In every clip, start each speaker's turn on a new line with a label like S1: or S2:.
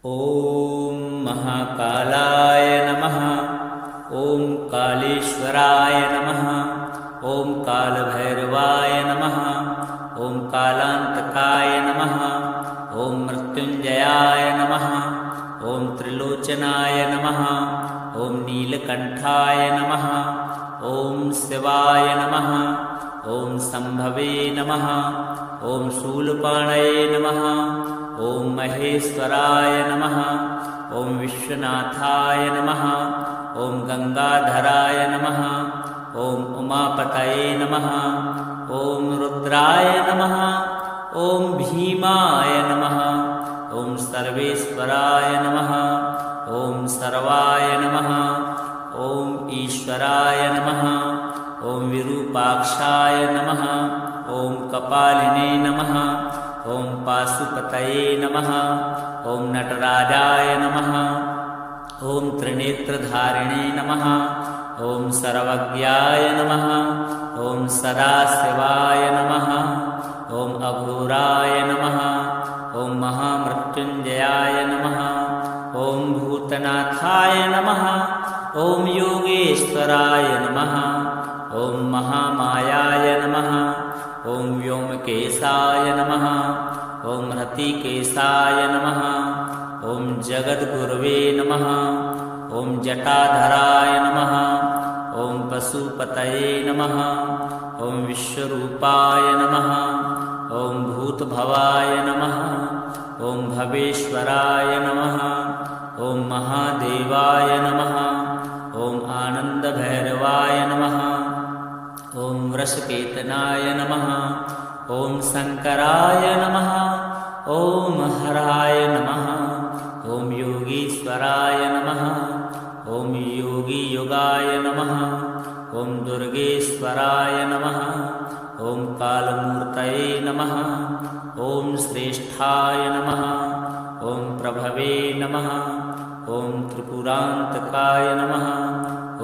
S1: ॐ महाकालाय नमः। ॐ कालेश्वराय नमः। ॐ कालभैरवाय नमः। ॐ कालान्तकाय नमः। ॐ मृत्युञ्जयाय नमः। ॐ त्रिलोचनाय नमः। ॐ नीलकण्ठाय नमः। ॐ शिवाय नमः। ॐ शम्भवे नमः। ॐ शूलपाणये नमः। ॐ महेश्वराय नमः। ॐ विश्वनाथाय नमः। ॐ गंगाधराय नमः। ॐ उमापतये नमः। ॐ रुद्राय नमः। ॐ भीमाय नमः। ॐ सर्वेश्वराय नमः। ॐ सर्वाय नमः। ॐ ईश्वराय नमः। ॐ विरूपाक्षाय नमः। ॐ कपालिने नमः। ॐ पाशुपतये नमः। ॐ नटराजाय नमः। ॐ त्रिनेत्रधारिणे नमः। ॐ सर्वज्ञाय नमः। ॐ सदाशिवाय नमः। ॐ अघोराय नमः। ॐ महामृत्युञ्जयाय नमः। ॐ भूतनाथाय नमः। ॐ योगेश्वराय नमः। ॐ महामायाय नमः। ॐ व्योमकेशाय नमः। ॐ हृतिकेशाय नमः। ॐ जगद्गुरवे नमः। ॐ जटाधराय नमः। ॐ पशुपतये नमः। ॐ विश्वरूपाय नमः। ॐ भूतभवाय नमः। ॐ भवेश्वराय नमः। ॐ महादेवाय नमः। ॐ आनन्दभैरवाय नमः। ॐ वृषकेतनाय नमः। ॐ शङ्कराय नमः। ॐ हराय नमः। ॐ योगीश्वराय नमः। ॐ योगीयुगाय नमः। ॐ दुर्गेश्वराय नमः। ॐ कालमूर्तये नमः। ॐ श्रेष्ठाय नमः। ॐ प्रभवे नमः। ॐ त्रिपुरान्तकाय नमः।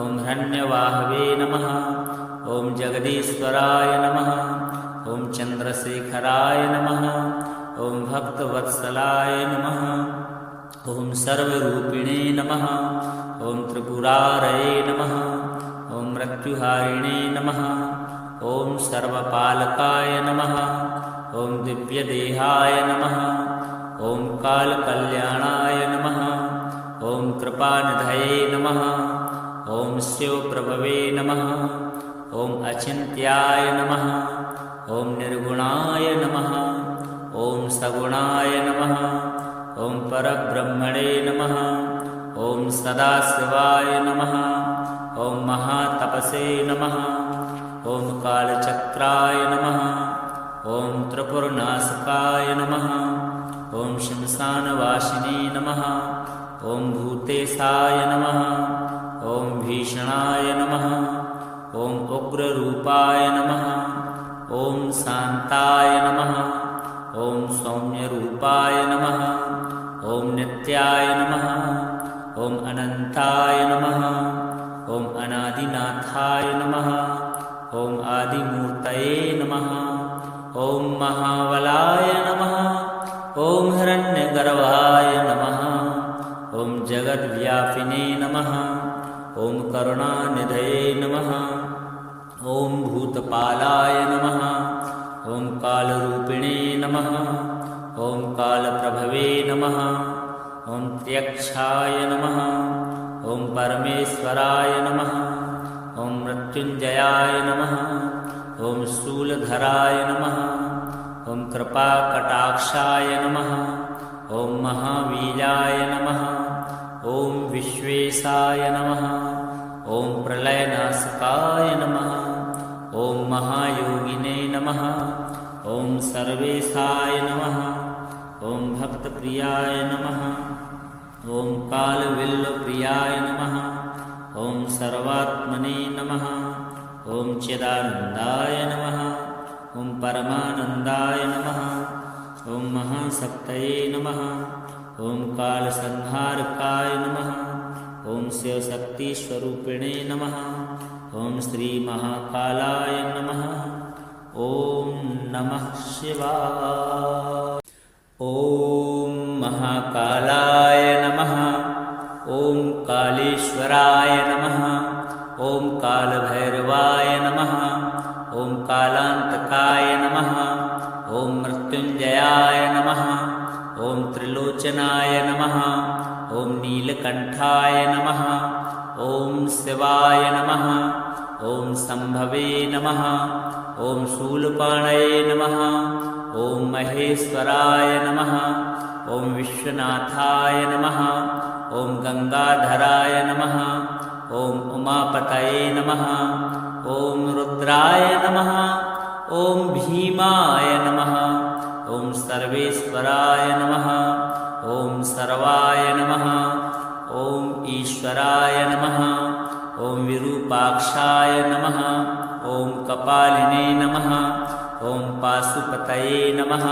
S1: ॐ हिरण्यवाहवे नमः। ॐ जगदीश्वराय नमः। ॐ चन्द्रशेखराय नमः। ॐ भक्तवत्सलाय नमः। ॐ सर्वरूपिणे नमः। ॐ त्रिपुरारये नमः। ॐ मृत्युहारिणे नमः। ॐ सर्वपालकाय नमः। ॐ दिव्यदेहाय नमः। ॐ कालकल्याणाय नमः। ॐ कृपानिधये नमः। ॐ शिवप्रभवे नमः। ॐ अचिन्त्याय नमः। ॐ निर्गुणाय नमः। ॐ सगुणाय नमः। ॐ परब्रह्मणे नमः। ॐ सदाशिवाय नमः। ॐ महातपसे नमः। ॐ कालचक्राय नमः। ॐ त्रिपुरनाशकाय नमः। ॐ श्मशानवासिने नमः। ॐ भूतेशाय नमः। ॐ भीषणाय नमः। ॐ उग्ररूपाय नमः। ॐ शान्ताय नमः। ॐ सौम्यरूपाय नमः। ॐ नित्याय नमः। ॐ अनन्ताय नमः। ॐ अनादिनाथाय नमः। ॐ आदिमूर्तये नमः। ॐ महाबलाय नमः। ॐ हिरण्यगर्भाय नमः। ॐ जगद्व्यापिने नमः। ॐ करुणानिधये नमः। ॐ भूतपालाय नमः। ॐ कालरूपिणे नमः। ॐ कालप्रभवे नमः। ॐ त्यक्षाय नमः। ॐ परमेश्वराय नमः। ॐ मृत्युञ्जयाय नमः। ॐ शूलधराय नमः। ॐ कृपाकटाक्षाय नमः। ॐ महावीराय नमः। ॐ विश्वेशाय नमः। ॐ प्रलयनाशकाय नमः। ॐ महायोगिने नमः। ॐ सर्वेशाय नमः। ॐ भक्तप्रियाय नमः। ॐ कालविल्लप्रियाय नमः। ॐ सर्वात्मने नमः। ॐ चिदानन्दाय नमः। ॐ परमानन्दाय नमः। ॐ महाशक्तये नमः। ॐ कालसंहारकाय नमः। ॐ शिवशक्तिस्वरूपिणे नमः। ॐ श्रीमहाकालाय नमः। ॐ नमः शिवाय। ॐ महाकालाय कालेश्वराय नमः। ॐ कालभैरवाय नमः। ॐ कालान्तकाय नमः। ॐ मृत्युञ्जयाय नमः। ॐ त्रिलोचनाय नमः। ॐ नीलकण्ठाय नमः। ॐ शिवाय नमः। ॐ शम्भवे नमः। ॐ शूलपाणये नमः। ॐ महेश्वराय नमः। ॐ विश्वनाथाय नमः। ॐ गंगाधराय नमः। ॐ उमापतये नमः। ॐ रुद्राय नमः। ॐ भीमाय नमः। ॐ सर्वेश्वराय नमः। ॐ सर्वाय नमः। ॐ ईश्वराय नमः। ॐ विरूपाक्षाय नमः। ॐ कपालिने नमः। ॐ पाशुपतये नमः।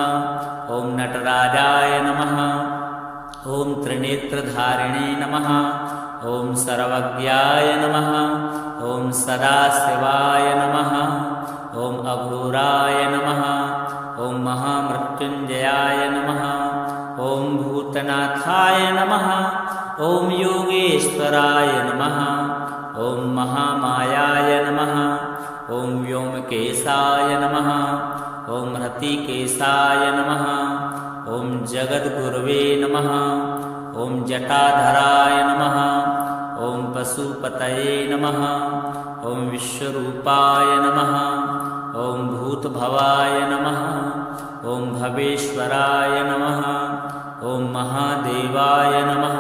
S1: ॐ नटराजाय नमः। ॐ त्रिनेत्रधारिणे नमः। ॐ सर्वज्ञाय नमः। ॐ सदाशिवाय नमः। ॐ अघोराय नमः। ॐ महामृत्युञ्जयाय नमः। ॐ भूतनाथाय नमः। ॐ योगेश्वराय नमः। ॐ महामायाय नमः। ॐ व्योमकेशाय नमः। ॐ हृतिकेशाय नमः। ॐ जगद्गुरवे नमः। ॐ जटाधराय नमः। ॐ पशुपतये नमः। ॐ विश्वरूपाय नमः। ॐ भूतभवाय नमः। ॐ भवेश्वराय नमः। ॐ महादेवाय नमः।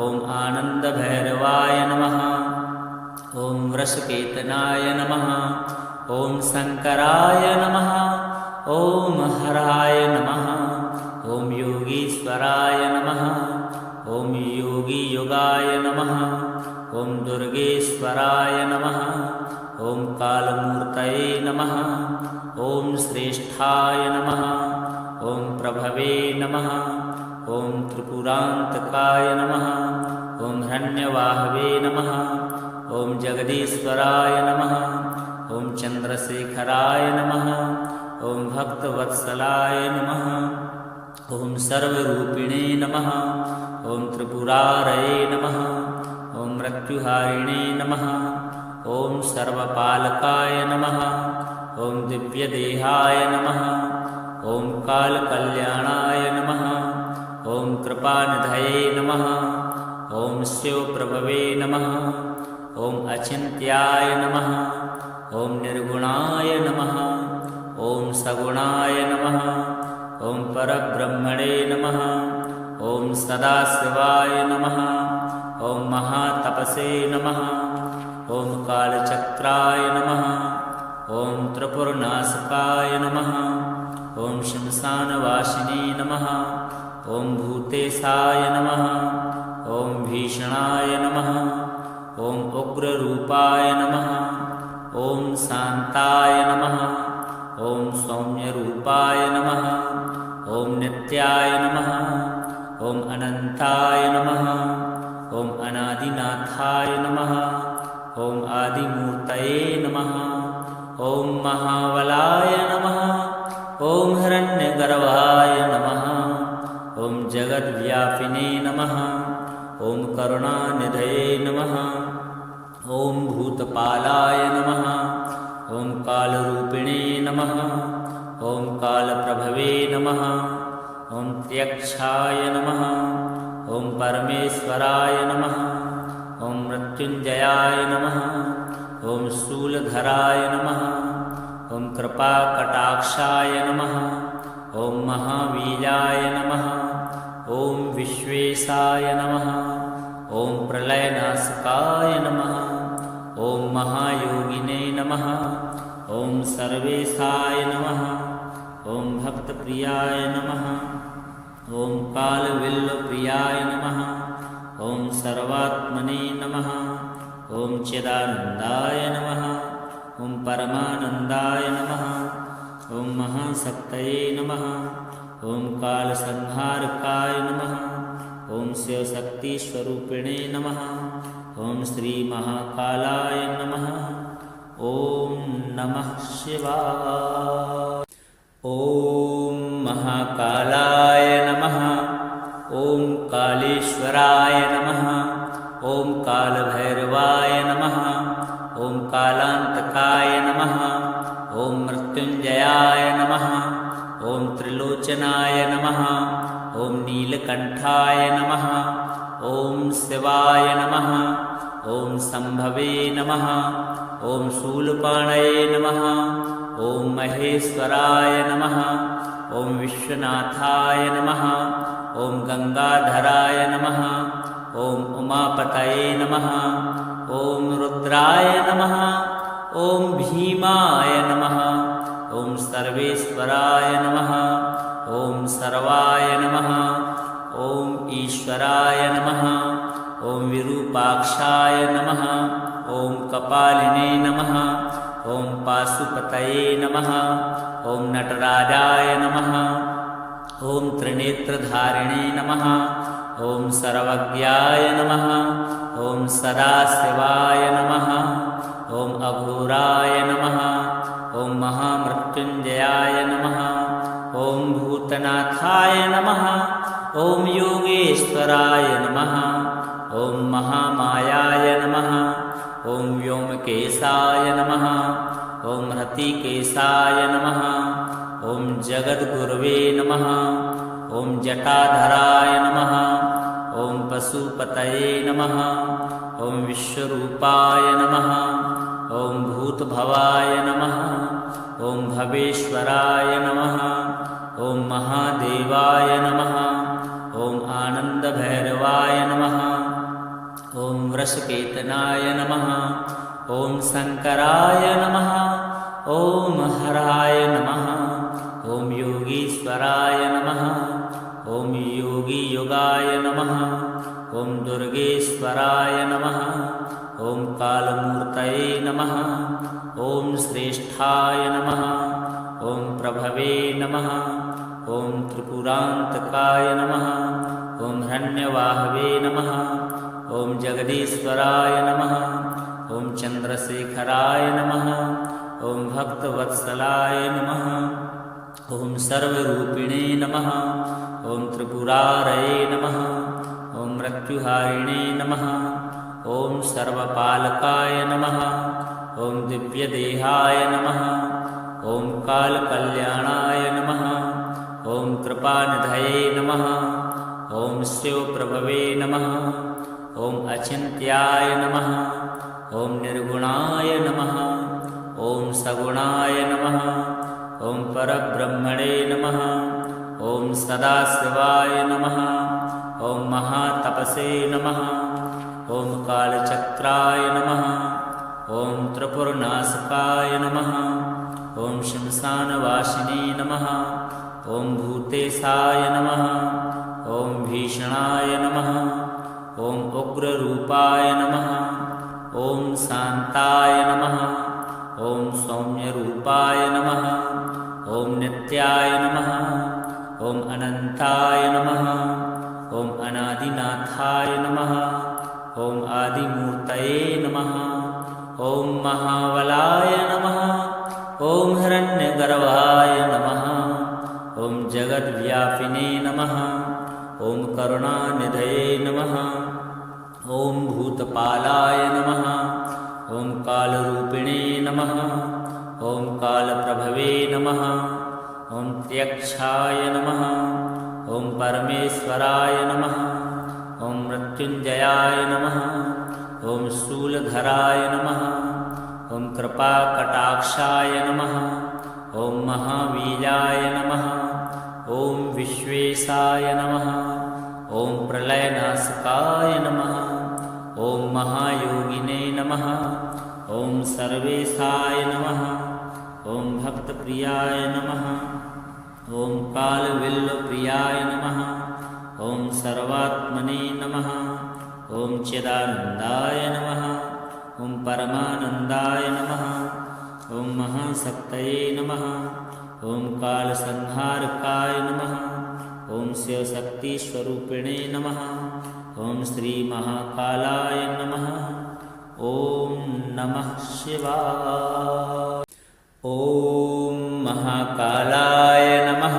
S1: ॐ आनन्दभैरवाय नमः। ॐ वृषकेतनाय नमः। ॐ शङ्कराय नमः। ॐ हराय नमः। ॐ योगीश्वराय नमः। ॐ योगीयुगाय नमः। ॐ दुर्गेश्वराय नमः। ॐ कालमूर्तये नमः। ॐ श्रेष्ठाय नमः। ॐ प्रभवे नमः। ॐ त्रिपुरान्तकाय नमः। ॐ हिरण्यवाहवे नमः। ॐ जगदीश्वराय नमः। ॐ चन्द्रशेखराय नमः। ॐ भक्तवत्सलाय नमः। ॐ सर्वरूपिणे नमः। ॐ त्रिपुरारये नमः। ॐ मृत्युहारिणे नमः। ॐ सर्वपालकाय नमः। ॐ दिव्यदेहाय नमः। ॐ कालकल्याणाय नमः। ॐ कृपानिधये नमः। ॐ शिवप्रभवे नमः। ॐ अचिन्त्याय नमः। ॐ निर्गुणाय नमः। ॐ सगुणाय नमः। ॐ परब्रह्मणे नमः। ॐ सदाशिवाय नमः। ॐ महातपसे नमः। ॐ कालचक्राय नमः। ॐ त्रिपुरनाशकाय नमः। ॐ श्मशानवासिने नमः। ॐ भूतेशाय नमः। ॐ भीषणाय नमः। ॐ उग्ररूपाय नमः। ॐ शान्ताय नमः। ॐ सौम्यरूपाय नमः। ॐ नित्याय नमः। ॐ अनन्ताय नमः। ॐ अनादिनाथाय नमः। ॐ आदिमूर्तये नमः। ॐ महाबलाय नमः। ॐ हिरण्यगर्भाय नमः। ॐ जगद्व्यापिने नमः। ॐ करुणानिधये नमः। ॐ भूतपालाय नमः। ॐ कालरूपिणे नमः। ॐ कालप्रभवे नमः। ॐ त्यक्षाय नमः। ॐ परमेश्वराय नमः। ॐ मृत्युञ्जयाय नमः। ॐ शूलधराय नमः। ॐ कृपाकटाक्षाय नमः। ॐ महावीराय नमः। ॐ विश्वेशाय नमः। ॐ प्रलयनाशकाय नमः। ॐ महायोगिने नमः। ॐ सर्वेशाय नमः। ॐ भक्तप्रियाय नमः। ॐ कालविल्लप्रियाय नमः। ॐ सर्वात्मने नमः। ॐ चिदानन्दाय नमः। ॐ परमानन्दाय नमः। ॐ महाशक्तये नमः। ॐ कालसंहारकाय नमः। ॐ शिवशक्तिस्वरूपिणे नमः। ॐ श्रीमहाकालाय नमः। ॐ नमः शिवाय। ॐ महाकालाय नमः। ॐ कालेश्वराय नमः। ॐ कालभैरवाय नमः। ॐ कालान्तकाय नमः। ॐ मृत्युञ्जयाय नमः। ॐ त्रिलोचनाय नमः। ॐ नीलकण्ठाय नमः। ॐ शिवाय नमः। ॐ शम्भवे नमः। ॐ शूलपाणये नमः। ॐ महेश्वराय नमः। ॐ विश्वनाथाय नमः। ॐ गंगाधराय नमः। ॐ उमापतये नमः। ॐ रुद्राय नमः। ॐ भीमाय नमः। ॐ सर्वेश्वराय नमः। ॐ सर्वाय नमः। ॐ ईश्वराय नमः। ॐ विरूपाक्षाय नमः। ॐ कपालिने नमः। ॐ पाशुपतये नमः। ॐ नटराजाय नमः। ॐ त्रिनेत्रधारिणे नमः। ॐ सर्वज्ञाय नमः। ॐ सदाशिवाय नमः। ॐ अघोराय नमः। ॐ महामृत्युञ्जयाय नमः। ॐ भूतनाथाय नमः। ॐ योगेश्वराय नमः। ॐ महामायाय नमः। ॐ व्योमकेशाय नमः। ॐ हृतिकेशाय नमः। ॐ जगद्गुरवे नमः। ॐ जटाधराय नमः। ॐ पशुपतये नमः। ॐ विश्वरूपाय नमः। ॐ भूतभवाय नमः। ॐ भवेश्वराय नमः। ॐ महादेवाय नमः। ॐ आनन्दभैरवाय नमः। ॐ वृषकेतनाय नमः। ॐ शङ्कराय नमः। ॐ हराय नमः। ॐ योगीश्वराय नमः। ॐ योगीयुगाय नमः। ॐ दुर्गेश्वराय नमः। ॐ कालमूर्तये नमः। ॐ श्रेष्ठाय नमः। ॐ प्रभवे नमः। ॐ त्रिपुरान्तकाय नमः। ॐ हिरण्यवाहवे नमः। ॐ जगदीश्वराय नमः। ॐ चन्द्रशेखराय नमः। ॐ भक्तवत्सलाय नमः। ॐ सर्वरूपिणे नमः। ॐ त्रिपुरारये नमः। ॐ मृत्युहारिणे नमः। ॐ सर्वपालकाय नमः। ॐ दिव्यदेहाय नमः। ॐ कालकल्याणाय नमः। ॐ कृपानिधये नमः। ॐ शिवप्रभवे नमः। ॐ अचिन्त्याय नमः। ॐ निर्गुणाय नमः। ॐ सगुणाय नमः। ॐ परब्रह्मणे नमः। ॐ सदाशिवाय नमः। ॐ महातपसे नमः। ॐ कालचक्राय नमः। ॐ त्रिपुरनाशकाय नमः। ॐ श्मशानवासिने नमः। ॐ भूतेशाय नमः। ॐ भीषणाय नमः। ॐ उग्ररूपाय नमः। ॐ शान्ताय नमः। ॐ सौम्यरूपाय नमः। ॐ नित्याय नमः। ॐ अनन्ताय नमः। ॐ अनादिनाथाय नमः। ॐ आदिमूर्तये नमः। ॐ महाबलाय नमः। ॐ हिरण्यगर्भाय नमः। ॐ जगद्व्यापिने नमः। ॐ करुणानिधये नमः। ॐ भूतपालाय नमः। ॐ कालरूपिणे नमः। ॐ कालप्रभवे नमः। ॐ त्यक्षाय नमः। ॐ परमेश्वराय नमः। ॐ मृत्युञ्जयाय नमः। ॐ शूलधराय नमः। ॐ कृपाकटाक्षाय नमः। ॐ महावीर्याय नमः। ॐ विश्वेशाय नमः। ॐ प्रलयनाशकाय नमः। ॐ महायोगिने नमः। ॐ सर्वेशाय नमः। ॐ भक्तप्रियाय नमः। ॐ कालविल्लप्रियाय नमः। ॐ सर्वात्मने नमः। ॐ चिदानन्दाय नमः। ॐ परमानन्दाय नमः। ॐ महाशक्तये नमः। ॐ कालसंहारकाय नमः। ॐ शिवशक्तिस्वरूपिणे नमः। ॐ श्रीमहाकालाय नमः। ॐ नमः शिवाय। ॐ महाकालाय नमः।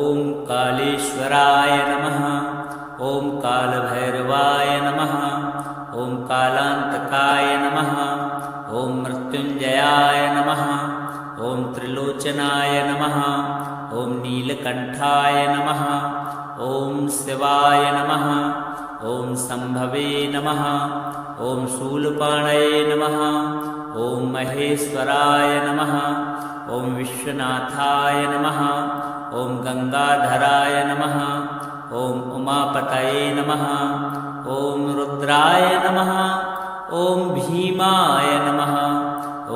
S1: ॐ कालेश्वराय नमः। ॐ कालभैरवाय नमः। कालांतकाय नमः। ॐ मृत्युञ्जयाय नमः। ॐ त्रिलोचनाय नमः। ॐ नीलकण्ठाय नमः। ॐ शिवाय नमः। ॐ शम्भवे नमः। ॐ शूलपाणये नमः। ॐ महेश्वराय नमः। ॐ विश्वनाथाय नमः। ॐ गंगाधराय नमः। ॐ उमापतये नमः। ॐ रुद्राय नमः। ॐ भीमाय नमः।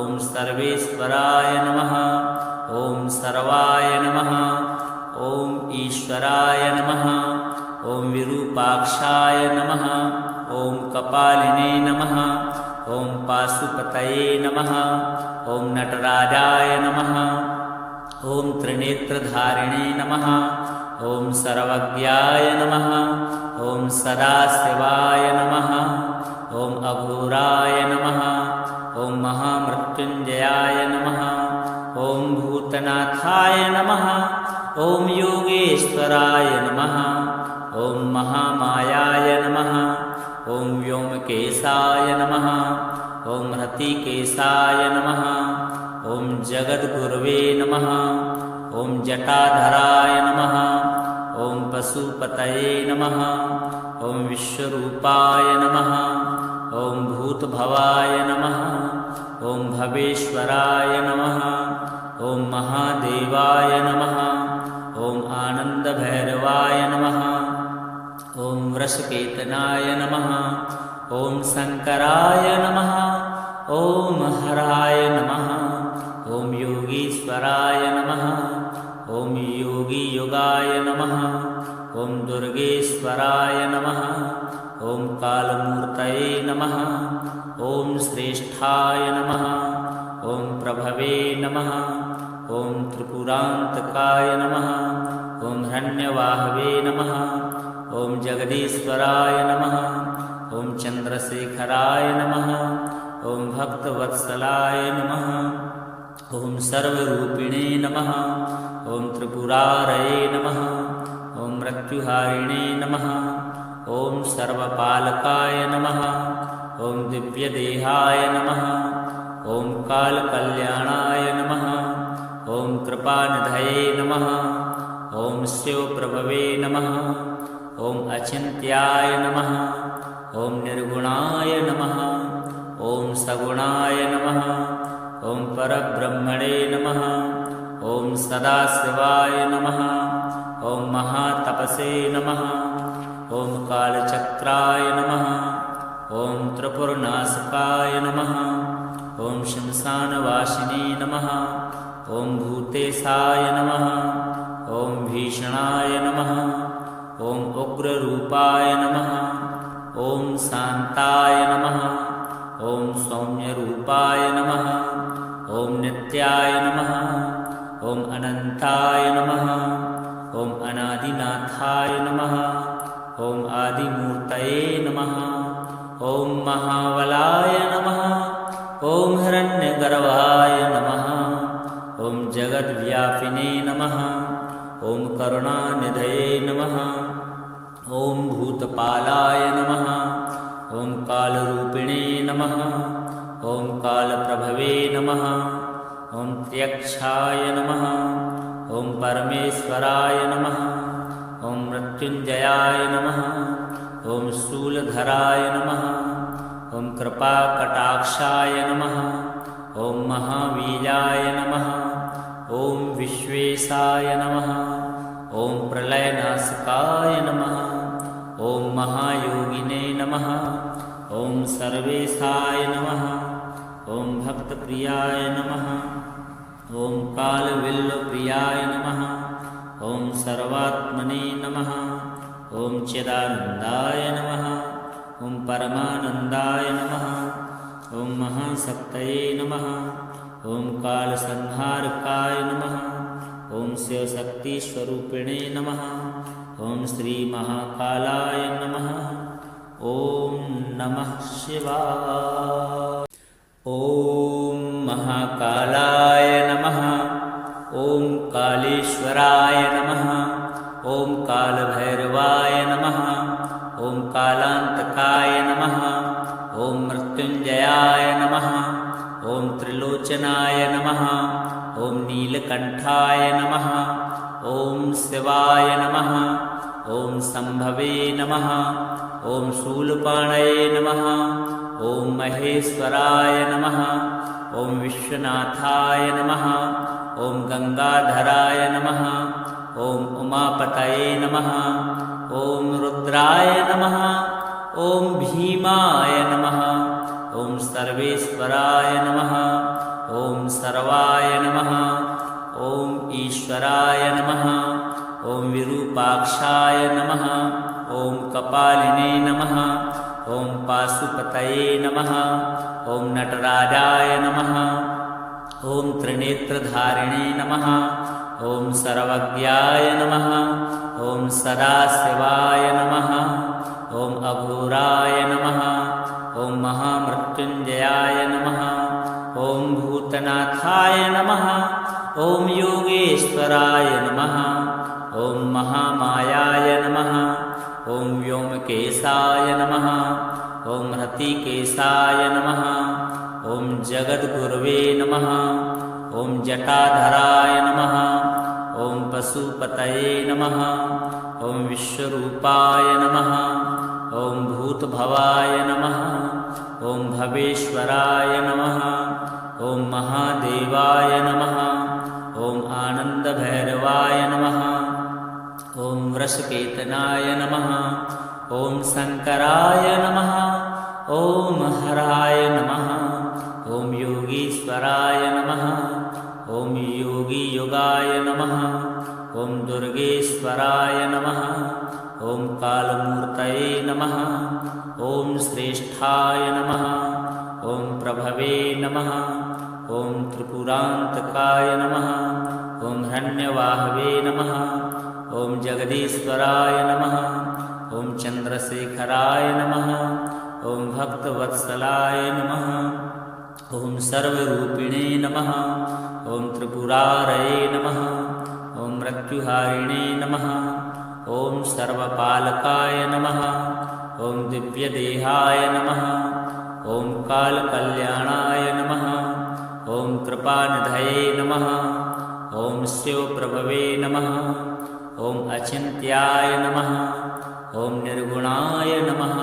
S1: ॐ सर्वेश्वराय नमः। ॐ सर्वाय नमः। ॐ ईश्वराय नमः। ॐ विरूपाक्षाय नमः। ॐ कपालिने नमः। ॐ पाशुपतये नमः। ॐ नटराजाय नमः। ॐ त्रिनेत्रधारिणे नमः। ॐ सर्वज्ञाय नमः। ॐ सदाशिवाय नमः। ॐ अघोराय नमः। ॐ महामृत्युञ्जयाय नमः। ॐ भूतनाथाय नमः। ॐ योगेश्वराय नमः। ॐ महामायाय नमः। ॐ व्योमकेशाय नमः। ॐ हृतिकेशाय नमः। ॐ जगद्गुरवे नमः। ॐ जटाधराय नमः। ॐ पशुपतये नमः। ॐ विश्वरूपाय नमः। ॐ भूतभवाय नमः। ॐ भवेश्वराय नमः। ॐ महादेवाय नमः। ॐ आनन्दभैरवाय नमः। ॐ वृषकेतनाय नमः। ॐ शङ्कराय नमः। ॐ हराय नमः। ॐ योगीश्वराय नमः। ॐ योगीयुगाय नमः। ॐ दुर्गेश्वराय नमः। ॐ कालमूर्तये नमः। ॐ श्रेष्ठाय नमः। ॐ प्रभवे नमः। ॐ त्रिपुरान्तकाय नमः। ॐ हिरण्यवाहवे नमः। ॐ जगदीश्वराय नमः। ॐ चन्द्रशेखराय नमः। ॐ भक्तवत्सलाय नमः। ॐ सर्वरूपिणे नमः। ॐ त्रिपुरारये नमः। ॐ मृत्युहारिणे नमः। ॐ सर्वपालकाय नमः। ॐ दिव्यदेहाय नमः। ॐ कालकल्याणाय नमः। ॐ कृपानिधये नमः। ॐ शिवप्रभवे नमः। ॐ अचिन्त्याय नमः। ॐ निर्गुणाय नमः। ॐ सगुणाय नमः। ॐ परब्रह्मणे नमः। ॐ सदाशिवाय नमः। ॐ महातपसे नमः। ॐ कालचक्राय नमः। ॐ त्रिपुरनाशकाय नमः। ॐ श्मशानवासिने नमः। ॐ भूतेशाय नमः। ॐ भीषणाय नमः। ॐ उग्ररूपाय नमः। ॐ शान्ताय नमः। ॐ सौम्यरूपाय नमः। ॐ नित्याय नमः। ॐ अनन्ताय नमः। ॐ अनादिनाथाय नमः। ॐ आदिमूर्तये नमः। ॐ महाबलाय नमः। ॐ हिरण्यगर्भाय नमः। ॐ जगद्व्यापिने नमः। ॐ करुणानिधये नमः। ॐ भूतपालाय नमः। ॐ कालरूपिणे नमः। ॐ कालप्रभवे नमः। ॐ त्यक्षाय नमः। ॐ परमेश्वराय नमः। ॐ मृत्युञ्जयाय नमः। ॐ शूलधराय नमः। ॐ कृपाकटाक्षाय नमः। ॐ महावीर्याय नमः। ॐ विश्वेशाय नमः। ॐ प्रलयनाशकाय नमः। ॐ महायोगिने नमः। ॐ सर्वेशाय नमः। ॐ भक्तप्रियाय नमः। ॐ कालविल्लप्रियाय नमः। ॐ सर्वात्मने नमः। ॐ चिदानन्दाय नमः। ॐ परमानन्दाय नमः। ॐ महाशक्तये नमः। ॐ कालसंहारकाय नमः। ॐ शिवशक्तिस्वरूपिणे नमः। ॐ श्रीमहाकालाय नमः। ॐ नमः शिवाय। ॐ महाकालाय नमः। ॐ कालेश्वराय नमः। ॐ कालभैरवाय नमः। ॐ कालांतकाय नमः। ॐ त्रिलोचनाय नमः। ॐ नीलकण्ठाय नमः। ॐ शिवाय नमः। ॐ शम्भवे नमः। ॐ शूलपाणये नमः। ॐ महेश्वराय नमः। ॐ विश्वनाथाय नमः। ॐ गंगाधराय नमः। ॐ उमापतये नमः। ॐ रुद्राय नमः। ॐ भीमाय नमः। ॐ सर्वेश्वराय नमः। ॐ सर्वाय नमः। ॐ ईश्वराय नमः। ॐ विरूपाक्षाय नमः। ॐ कपालिने नमः। ॐ पाशुपतये नमः। ॐ नटराजाय नमः। ॐ त्रिनेत्रधारिणे नमः। ॐ सर्वज्ञाय नमः। ॐ सदाशिवाय नमः। ॐ अघोराय नमः। ॐ महामृत्युञ्जयाय नमः। ॐ भूतनाथाय नमः। ॐ योगेश्वराय नमः। ॐ महामायाय नमः। ॐ व्योमकेशाय नमः। ॐ हृतिकेशाय नमः। ॐ जगद्गुरवे नमः। ॐ जटाधराय नमः। ॐ पशुपतये नमः। ॐ विश्वरूपाय नमः। ॐ भूतभवाय नमः। ॐ भवेश्वराय नमः। ॐ महादेवाय नमः। ॐ आनन्दभैरवाय नमः। ॐ वृषकेतनाय नमः। ॐ शङ्कराय नमः। ॐ हराय नमः। ॐ योगीश्वराय नमः। ॐ योगीयुगाय नमः। ॐ दुर्गेश्वराय नमः। ॐ कालमूर्तये नमः। ॐ श्रेष्ठाय नमः। ॐ प्रभवे नमः। ॐ त्रिपुरान्तकाय नमः। ॐ हिरण्यवाहवे नमः। ॐ जगदीश्वराय नमः। ॐ चन्द्रशेखराय नमः। ॐ भक्तवत्सलाय नमः। ॐ सर्वरूपिणे नमः। ॐ त्रिपुरारये नमः। ॐ मृत्युहारिणे नमः। ॐ सर्वपालकाय नमः। ॐ दिव्यदेहाय नमः। ॐ कालकल्याणाय नमः। ॐ कृपानिधये नमः। ॐ शिवप्रभवे नमः। ॐ अचिन्त्याय नमः। ॐ निर्गुणाय नमः।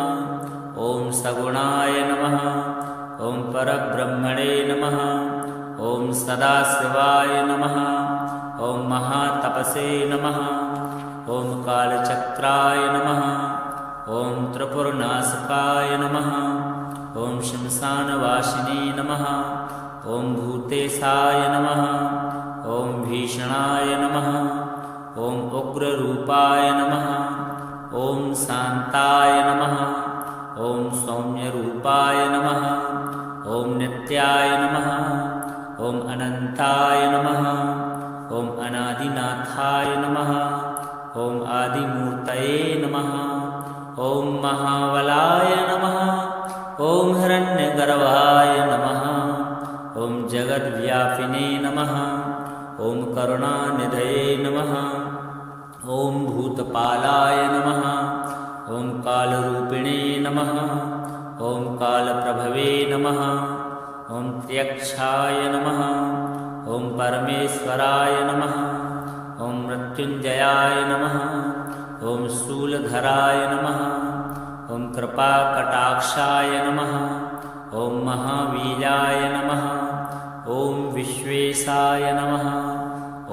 S1: ॐ सगुणाय नमः। ॐ परब्रह्मणे नमः। ॐ सदाशिवाय नमः। ॐ महातपसे नमः। ॐ कालचक्राय नमः। ॐ त्रिपुरनाशकाय नमः। ॐ श्मशानवासिने नमः। ॐ भूतेशाय नमः। ॐ भीषणाय नमः। ॐ उग्ररूपाय नमः। ॐ शान्ताय नमः। ॐ सौम्यरूपाय नमः। ॐ नित्याय नमः। ॐ अनन्ताय नमः। ॐ अनादिनाथाय नमः। ॐ आदिमूर्तये नमः। ॐ महाबलाय नमः। ॐ हिरण्यगर्भाय नमः। ॐ जगद्व्यापिने नमः। ॐ करुणानिधये नमः। ॐ भूतपालाय नमः। ॐ कालरूपिणे नमः। ॐ कालप्रभवे नमः। ॐ त्र्यक्षाय नमः। ॐ परमेश्वराय नमः। ॐ मृत्युञ्जयाय नमः। ॐ शूलधराय नमः। ॐ कृपाकटाक्षाय नमः। ॐ महावीराय नमः। ॐ विश्वेशाय नमः।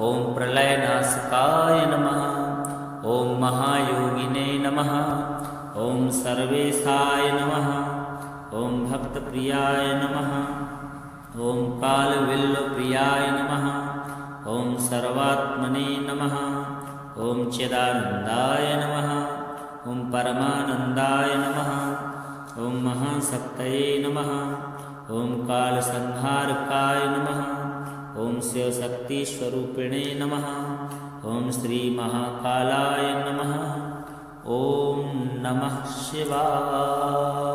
S1: ॐ प्रलयनाशकाय नमः। ॐ महायोगिने नमः। ॐ सर्वेशाय नमः। ॐ भक्तप्रियाय नमः। ॐ कालविल्लप्रियाय नमः। ॐ सर्वात्मने नमः। ॐ चिदानन्दाय नमः। ॐ परमानन्दाय नमः। ॐ महाशक्तये नमः। ॐ कालसंहारकाय नमः। ॐ शिवशक्तिस्वरूपिणे नमः। ॐ श्रीमहाकालाय नमः। ॐ नमः शिवाय।